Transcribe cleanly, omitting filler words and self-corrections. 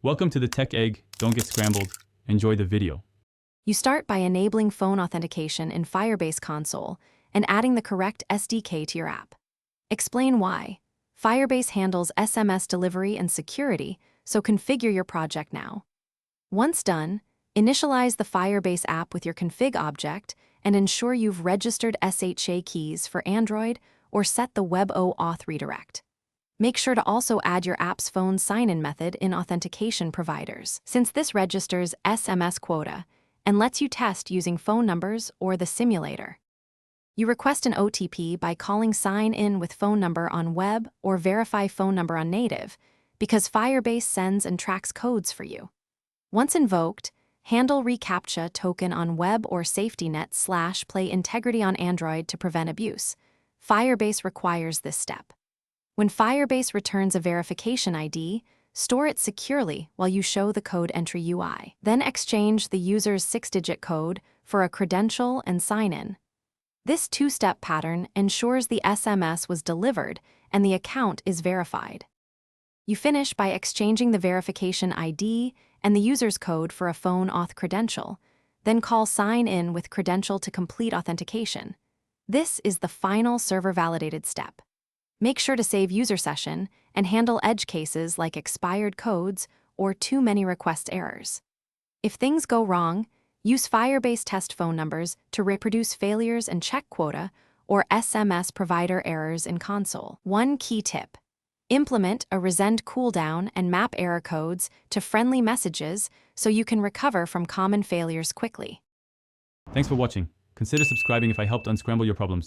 Welcome to the Tech Egg. Don't get scrambled. Enjoy the video. You start by enabling phone authentication in Firebase console and adding the correct SDK to your app. Explain why. Firebase handles SMS delivery and security, so configure your project now. Once done, initialize the Firebase app with your config object and ensure you've registered SHA keys for Android or set the WebOAuth redirect. Make sure to also add your app's phone sign-in method in authentication providers, since this registers SMS quota and lets you test using phone numbers or the simulator. You request an OTP by calling sign in with phone number on web or verify phone number on native, because Firebase sends and tracks codes for you. Once invoked, handle reCAPTCHA token on web or SafetyNet/play integrity on Android to prevent abuse. Firebase requires this step. When Firebase returns a verification ID, store it securely while you show the code entry UI. Then exchange the user's 6-digit code for a credential and sign-in. This two-step pattern ensures the SMS was delivered and the account is verified. You finish by exchanging the verification ID and the user's code for a phone auth credential, then call sign-in with credential to complete authentication. This is the final server-validated step. Make sure to save user session and handle edge cases like expired codes or too many request errors. If things go wrong, use Firebase test phone numbers to reproduce failures and check quota or SMS provider errors in console. One key tip: implement a resend cooldown and map error codes to friendly messages so you can recover from common failures quickly. Thanks for watching. Consider subscribing if I helped unscramble your problems.